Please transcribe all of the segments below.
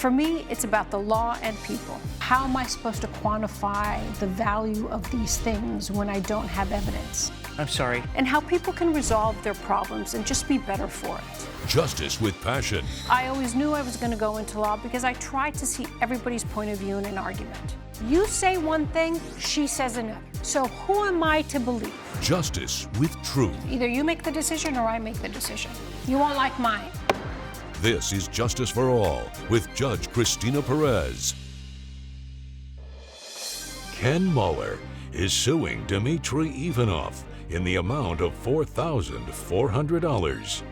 For me, it's about the law and people. How am I supposed to quantify the value of these things when I don't have evidence? I'm sorry. And how people can resolve their problems and just be better for it. Justice with passion. I always knew I was going to go into law because I tried to see everybody's point of view in an argument. You say one thing, she says another. So who am I to believe? Justice with truth. Either you make the decision or I make the decision. You won't like mine. This is Justice for All with Judge Cristina Perez. Ken Mueller is suing Dmitry Ivanov in the amount of $4,400.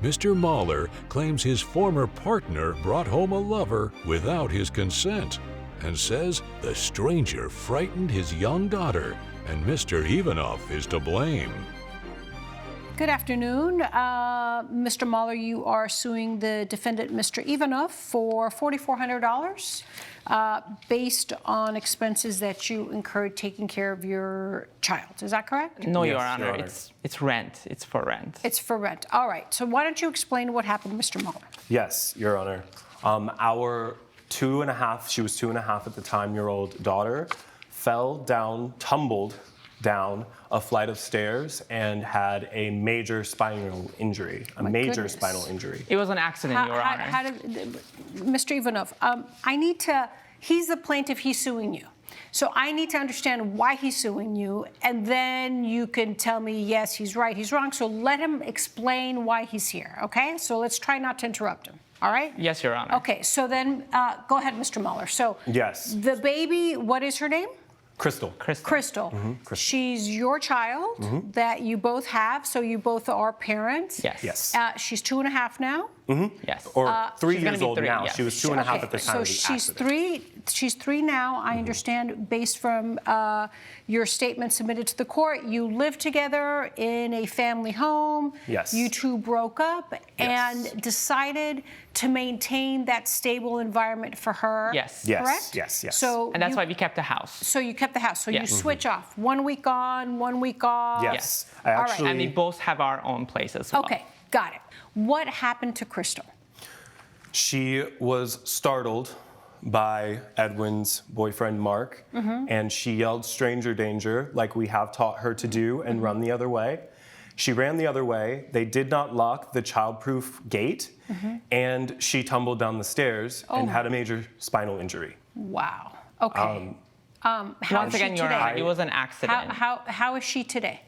Mr. Mueller claims his former partner brought home a lover without his consent and says the stranger frightened his young daughter and Mr. Ivanov is to blame. Good afternoon. Mr. Mueller, you are suing the defendant, Mr. Ivanov, for $4,400 based on expenses that you incurred taking care of your child. Is that correct? No, Yes, Your Honor. Your Honor. It's rent. It's for rent. It's for rent. All right. So why don't you explain what happened, Mr. Mueller? Yes, Your Honor. Our she was 2.5 at the time, year old daughter, tumbled down a flight of stairs and had a major spinal injury, Goodness. spinal injury. It was an accident, Your Honor. How did, Mr. Ivanov, he's the plaintiff, he's suing you. So I need to understand why he's suing you, and then you can tell me, yes, he's right, he's wrong. So let him explain why he's here, okay? So let's try not to interrupt him, all right? Yes, Your Honor. Okay, so then go ahead, Mr. Mueller. So Yes. the baby, what is her name? Crystal. Crystal. She's your child that you both have, so you both are parents. Yes. Yes. She's 2.5 now. Yes. Or 3 she's gonna years be old 3, now. yes. She was 2.5 at the time so of the she's accident. she's 3 now, I understand, based from your statement submitted to the court. You live together in a family home. Yes. You two broke up and Yes. decided to maintain that stable environment for her. Yes. Yes. Correct? Yes. Yes. So And that's why we kept the house. So you kept the house. So you Yes. switch off 1 week on, 1 week off. Yes. Yes. I actually. And we both have our own place as well. Okay, got it. What happened to Crystal? She was startled by Edwin's boyfriend, Mark, and she yelled stranger danger, like we have taught her to do, and run the other way. She ran the other way. They did not lock the childproof gate, and she tumbled down the stairs and had a major spinal injury. Wow. Okay. How Once is again, she Your today? Honor, it was an accident. How is she today?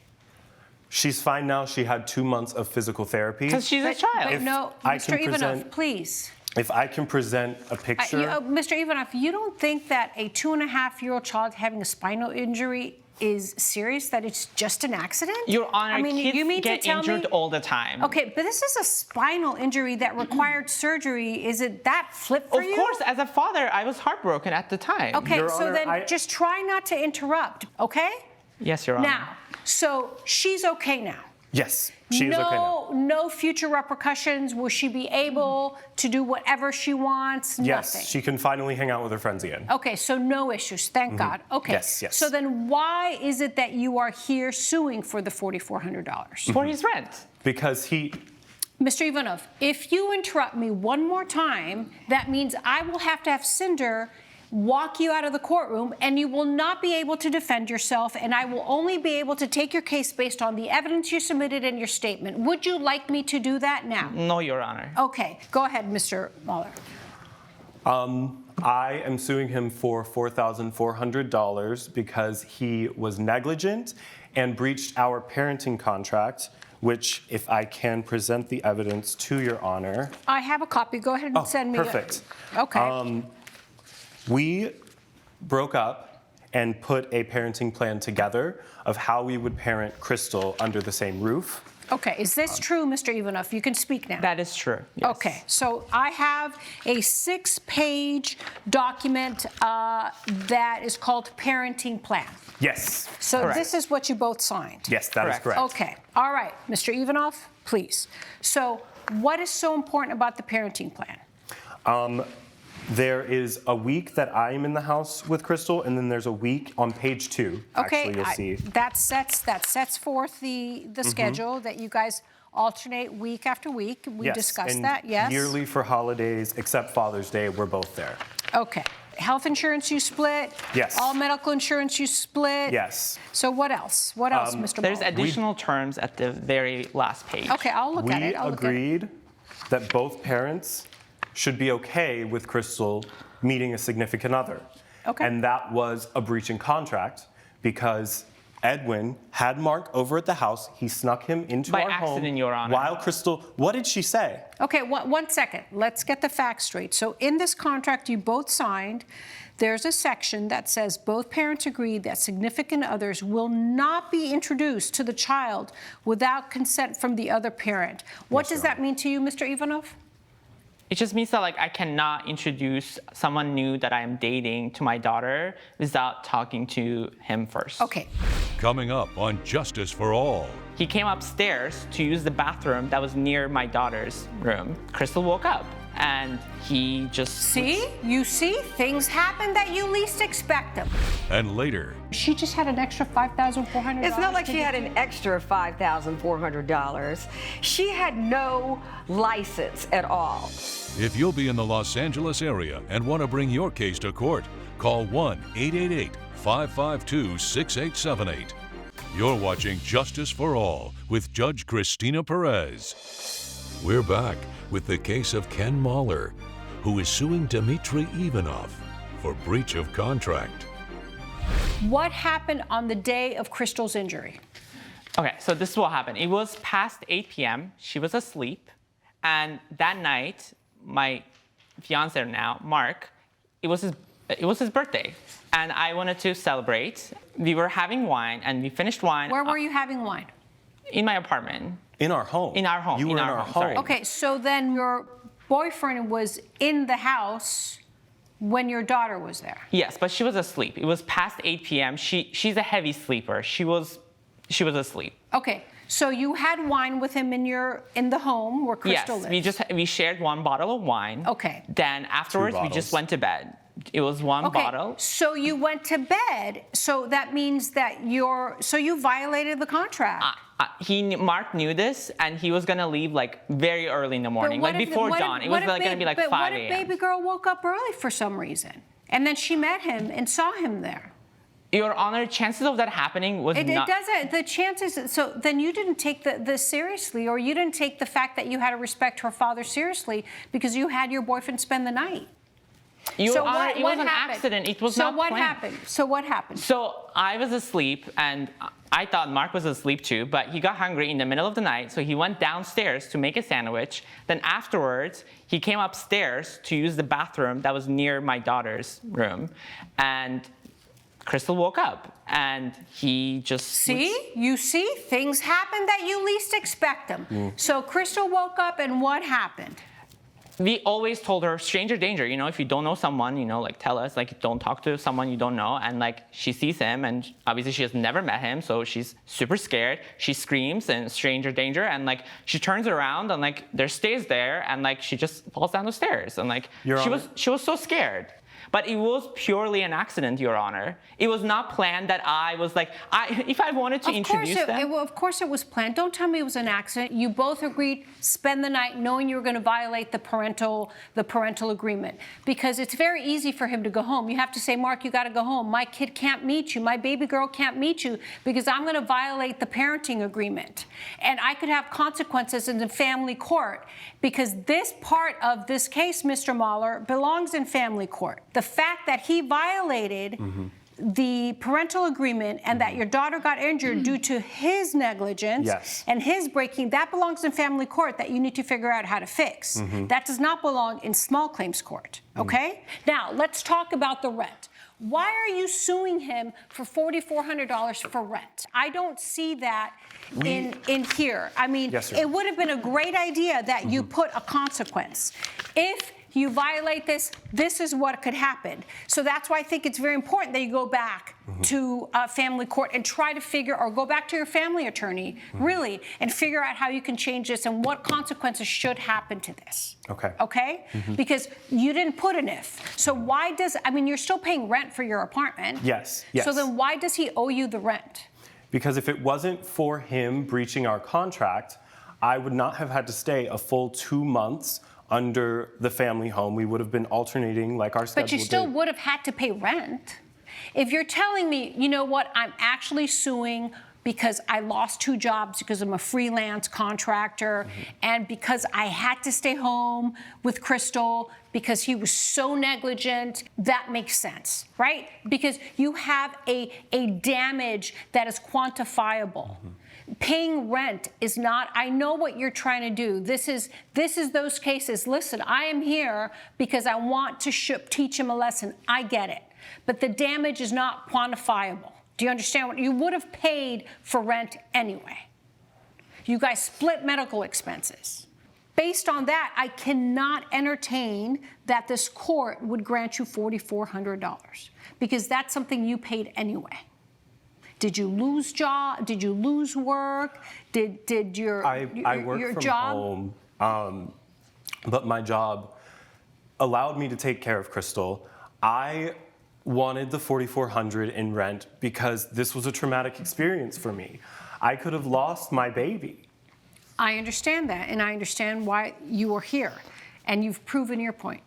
She's fine now. She had 2 months of physical therapy. Because she's a child. But no, I Mr. can Ivanov, present- please. If I can present a picture. Mr. Ivanov, you don't think that a 2.5-year-old child having a spinal injury is serious, that it's just an accident? Your Honor, I mean, kids you mean get to tell injured me, all the time. Okay, but this is a spinal injury that required surgery. Is it that flip for you? Of course, as a father, I was heartbroken at the time. Okay, Your so Honor, then just try not to interrupt, okay? Yes, Your Honor. Now, so she's okay now. Yes, she is okay now. No future repercussions. Will she be able to do whatever she wants? Yes, Nothing. she can finally hang out with her friends again. Okay, so no issues, thank God. Okay. Yes, yes. So then why is it that you are here suing for the $4,400? For his rent. Because Mr. Ivanov, if you interrupt me one more time, that means I will have to have Cinder walk you out of the courtroom, and you will not be able to defend yourself, and I will only be able to take your case based on the evidence you submitted in your statement. Would you like me to do that now? No, Your Honor. Okay, go ahead, Mr. Mueller. I am suing him for $4,400 because he was negligent and breached our parenting contract, which, if I can present the evidence to Your Honor. I have a copy. Go ahead and send me. Perfect. Okay. We broke up and put a parenting plan together of how we would parent Crystal under the same roof. Okay, is this true, Mr. Ivanov? You can speak now. That is true. Yes. Okay, so I have a 6-page document that is called Parenting Plan. Yes. So Correct. this is what you both signed. Yes, that is Correct. correct. Okay, all right, Mr. Ivanov, please. So what is so important about the parenting plan? There is a week that I am in the house with Crystal, and then there's a week on page 2. Okay, Actually, you'll see. that sets forth the schedule that you guys alternate week after week. We Yes, discussed and that, yes? yearly for holidays, except Father's Day, we're both there. Okay. Health insurance you split? Yes. All medical insurance you split? Yes. So what else? What else, Mr. There's Muller? additional terms at the very last page. Okay, I'll look at We it. I'll look at it. agreed that both parents should be okay with Crystal meeting a significant other. Okay. And that was a breach in contract because Edwin had Mark over at the house. He snuck him into By our home. accident, Your Honor. While Crystal, what did she say? Okay, one second. Let's get the facts straight. So in this contract you both signed, there's a section that says both parents agreed that significant others will not be introduced to the child without consent from the other parent. What Yes, does Your that mean to you, Mr. Ivanov? It just means that like I cannot introduce someone new that I am dating to my daughter without talking to him first. Okay. Coming up on Justice for All. He came upstairs to use the bathroom that was near my daughter's room. Crystal woke up and he just... See? You see? Things happen that you least expect them. And later, She just had an extra $5,400. It's not like to she had do- an extra $5,400. She had no license at all. if you'll be in the Los Angeles area and want to bring your case to court, call 1-888-552-6878. You're watching Justice for All with Judge Cristina Perez. We're back with the case of Ken Mahler, who is suing Dmitry Ivanov for breach of contract. What happened on the day of Crystal's injury? Okay, so this is what happened. It was past 8 p.m. She was asleep. And that night, my fiance now, Mark, it was his birthday. And I wanted to celebrate. We were having wine, and we finished wine Where were you having wine? in my apartment. In our home. In our home, You in were in our our home, home. sorry. Okay, so then your boyfriend was in the house when your daughter was there. Yes, but she was asleep. It was past 8 p.m. She's a heavy sleeper. She was asleep. Okay, so you had wine with him in the home where Crystal Yes, lives. we shared one bottle of wine. Okay. Then afterwards, we just bottles. went to bed. It was one Okay, bottle. so you went to bed. So that means that you violated the contract. Mark knew this, and he was gonna leave like very early in the morning, But like before dawn. It was like gonna be like 5 What if a.m. baby girl woke up early for some reason, and then she met him and saw him there? Your Honor, chances of that happening was It not. doesn't. The chances. So then you didn't take this seriously, or you didn't take the fact that you had to respect her father seriously because you had your boyfriend spend the night. Your so Honor, it was an happened? accident. It was so not what planned. happened? So what happened? So I was asleep, and I thought Mark was asleep too, but he got hungry in the middle of the night, so he went downstairs to make a sandwich. Then afterwards, he came upstairs to use the bathroom that was near my daughter's room, and Crystal woke up, and he just... You see, things happen that you least expect them. So Crystal woke up, and what happened? We always told her, stranger danger, if you don't know someone, like tell us, like don't talk to someone you don't know. And like she sees him, and obviously she has never met him, so she's super scared. She screams and stranger danger, and like she turns around and like there stays there, and like she just falls down the stairs, and like she was so scared. But it was purely an accident, Your Honor. It was not planned that I was like, if I wanted to introduce them. Of course it was planned. Don't tell me it was an accident. You both agreed, spend the night knowing you were going to violate the parental agreement. Because it's very easy for him to go home. You have to say, Mark, you got to go home. My kid can't meet you. My baby girl can't meet you because I'm going to violate the parenting agreement. And I could have consequences in the family court because this part of this case, Mr. Mahler, belongs in family court. The fact that he violated the parental agreement and that your daughter got injured due to his negligence and his breaking, that belongs in family court that you need to figure out how to fix. That does not belong in small claims court, okay? Now, let's talk about the rent. Why are you suing him for $4,400 for rent? I don't see that in here. I mean, it would have been a great idea that you put a consequence. If you violate this, this is what could happen. So that's why I think it's very important that you go back to family court and try to figure, or go back to your family attorney, really, and figure out how you can change this and what consequences should happen to this. Okay. Okay? Because you didn't put an if. So why you're still paying rent for your apartment. Yes. So then why does he owe you the rent? Because if it wasn't for him breaching our contract, I would not have had to stay a full 2 months under the family home. We would have been alternating like our schedule But you still did. would have had to pay rent. If you're telling me, you know what, I'm actually suing because I lost 2 jobs because I'm a freelance contractor and because I had to stay home with Crystal because he was so negligent, that makes sense, right? Because you have a damage that is quantifiable. Paying rent is not. I know what you're trying to do. This is those cases. Listen, I am here because I want to teach him a lesson. I get it. But the damage is not quantifiable. Do you understand what you would have paid for rent anyway? You guys split medical expenses. Based on that, I cannot entertain that this court would grant you $4,400 because that's something you paid anyway. Did you lose job? Did you lose work? Did your I work your from job? home, but my job allowed me to take care of Crystal. I wanted the $4,400 in rent because this was a traumatic experience for me. I could have lost my baby. I understand that, and I understand why you are here, and you've proven your point.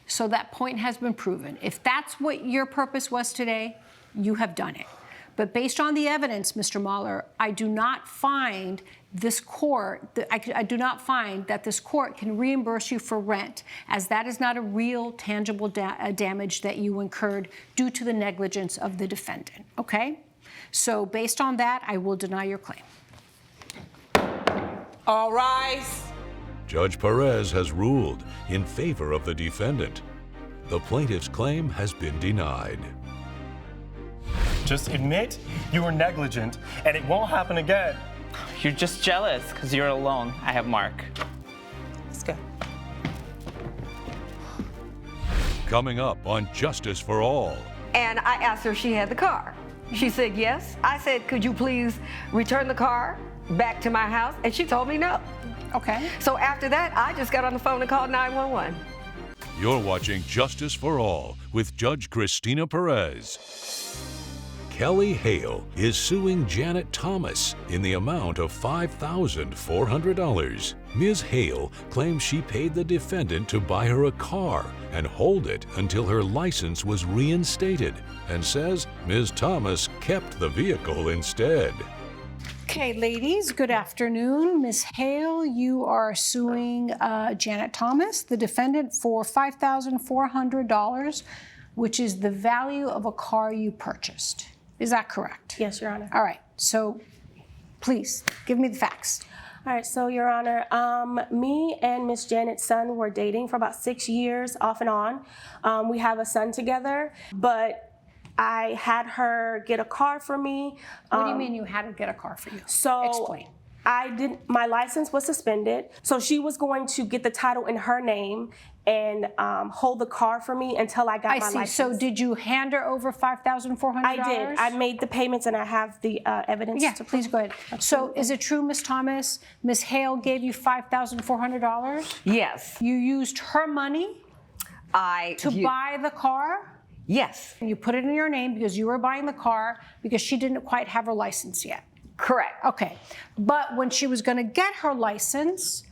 So that point has been proven. If that's what your purpose was today, you have done it. But based on the evidence, Mr. Mahler, I do not find this court, I do not find that this court can reimburse you for rent, as that is not a real tangible damage that you incurred due to the negligence of the defendant, okay? So based on that, I will deny your claim. All rise. Judge Perez has ruled in favor of the defendant. The plaintiff's claim has been denied. Just admit you were negligent, and it won't happen again. You're just jealous because you're alone. I have Mark. Let's go. Coming up on Justice for All. And I asked her if she had the car. She said yes. I said, could you please return the car back to my house? And she told me no. Okay. So after that, I just got on the phone and called 911. You're watching Justice for All with Judge Cristina Perez. Kelly Hale is suing Janet Thomas in the amount of $5,400. Ms. Hale claims she paid the defendant to buy her a car and hold it until her license was reinstated, and says Ms. Thomas kept the vehicle instead. Okay, ladies, good afternoon. Ms. Hale, you are suing Janet Thomas, the defendant, for $5,400, which is the value of a car you purchased. Is that correct? Yes, Your Honor. All right, so please give me the facts. All right, so Your Honor, me and Miss Janet's son were dating for about 6 years off and on. We have a son together, but I had her get a car for me. What do you mean you had to get a car for you? So explain. my license was suspended, so she was going to get the title in her name and hold the car for me until I got I my see. license. So did you hand her over $5,400? I did. I made the payments and I have the evidence. Yeah, to please go ahead. So is it true, Ms. Thomas, Ms. Hale gave you $5,400? Yes. You used her money to buy the car? Yes. You put it in your name because you were buying the car because she didn't quite have her license yet. Correct. Okay. But when she was going to get her license,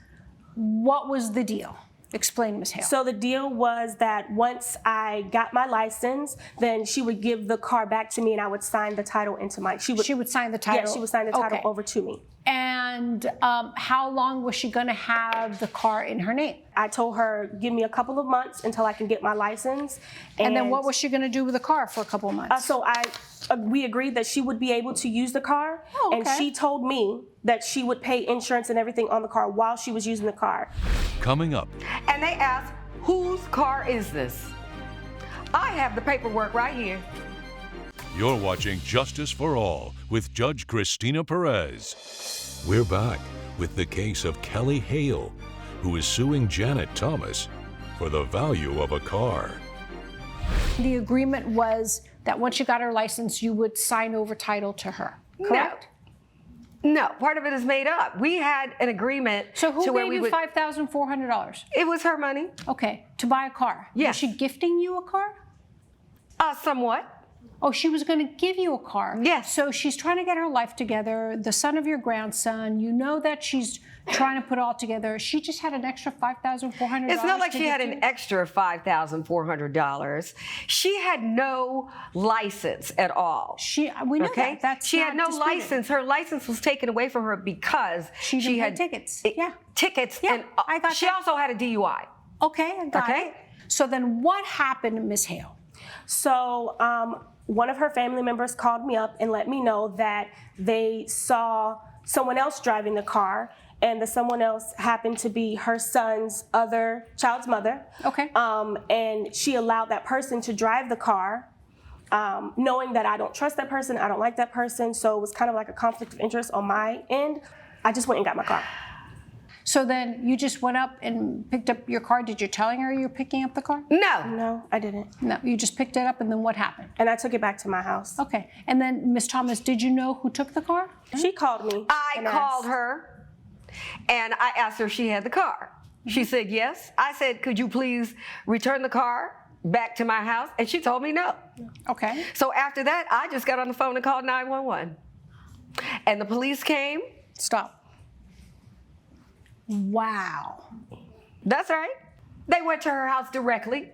what was the deal? Explain, Ms. Hale. So the deal was that once I got my license, then she would give the car back to me and I would sign the title into my... She would sign the title? Yeah, she would sign the title over to me. And how long was she going to have the car in her name? I told her, give me a couple of months until I can get my license. And then what was she going to do with the car for a couple of months? We agreed that she would be able to use the car. Oh, okay. And she told me that she would pay insurance and everything on the car while she was using the car. Coming up. And they asked, whose car is this? I have the paperwork right here. You're watching Justice for All with Judge Cristina Perez. We're back with the case of Kelly Hale, who is suing Janet Thomas for the value of a car. The agreement was that once you got her license, you would sign over title to her, correct? No, part of it is made up. We had an agreement. So who to where gave we you would, $5,400? It was her money. Okay, to buy a car. Yes. Was she gifting you a car? Somewhat. Oh, she was going to give you a car. Yes. So she's trying to get her life together. The son of your grandson, you know that she's trying to put it all together. She just had an extra $5,400. It's not like she had an extra $5,400. She had no license at all. We know Okay? that. She had no disputed. license. Her license was taken away from her because She didn't pay had tickets. Yeah. Tickets. Yeah, and I got she that. also had a DUI. Okay, I got Okay. it. So then what happened, Ms. Hale? So one of her family members called me up and let me know that they saw someone else driving the car, and the someone else happened to be her son's other child's mother. Okay. And she allowed that person to drive the car, knowing that I don't trust that person, I don't like that person, so it was kind of like a conflict of interest on my end. I just went and got my car. So then you just went up and picked up your car. Did you telling her you were picking up the car? No. No, I didn't. No, you just picked it up, and then what happened? And I took it back to my house. Okay, and then Ms. Thomas, did you know who took the car? She called me. I and called asked. her and I asked her if she had the car. She said yes. I said, could you please return the car back to my house? And she told me no. Okay. So after that, I just got on the phone and called 911. And the police came. Stop. Wow. That's right. They went to her house directly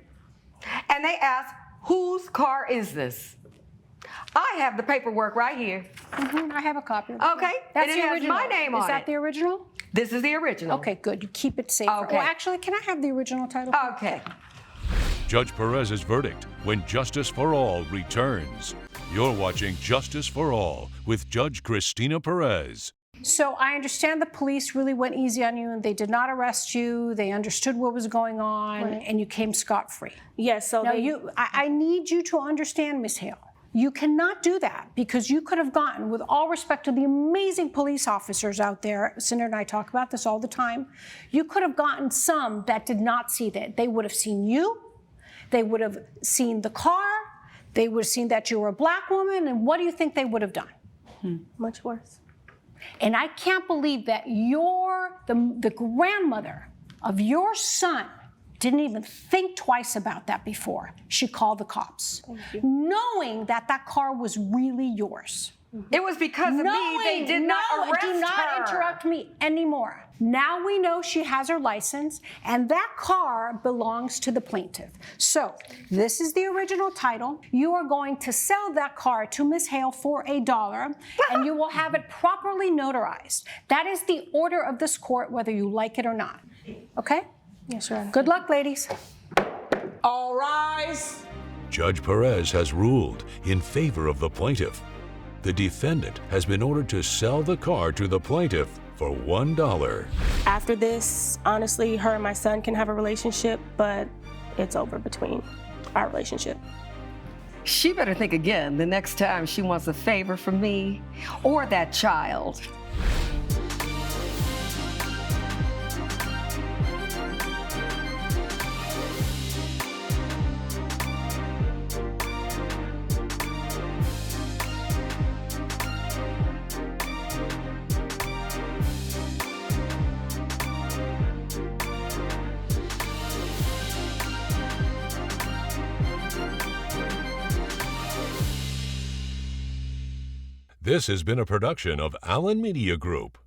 and they asked, whose car is this? I have the paperwork right here. I have a copy. Okay, That's and it the has original. my name Is on that it. the original? This is the original. Okay, good. You keep it safe. Okay. Well, actually, can I have the original title? Okay. Judge Perez's verdict when Justice for All returns. You're watching Justice for All with Judge Cristina Perez. So I understand the police really went easy on you and they did not arrest you. They understood what was going on and you came scot-free. Yes, so Now, they, I need you to understand, Ms. Hale, you cannot do that because you could have gotten, with all respect to the amazing police officers out there, Senator and I talk about this all the time, you could have gotten some that did not see that. They would have seen you, they would have seen the car, they would have seen that you were a black woman, and what do you think they would have done? much worse. And I can't believe that the grandmother of your son didn't even think twice about that before she called the cops, knowing that that car was really yours. It was because of me they did not arrest her. Do not interrupt me anymore. Now we know she has her license, and that car belongs to the plaintiff. So this is the original title. You are going to sell that car to Ms. Hale for $1, and you will have it properly notarized. That is the order of this court, whether you like it or not. Okay? Yes, Your Honor. Good luck, ladies. All rise. Judge Perez has ruled in favor of the plaintiff. The defendant has been ordered to sell the car to the plaintiff for $1. After this, honestly, her and my son can have a relationship, but it's over between our relationship. She better think again the next time she wants a favor from me or that child. This has been a production of Allen Media Group.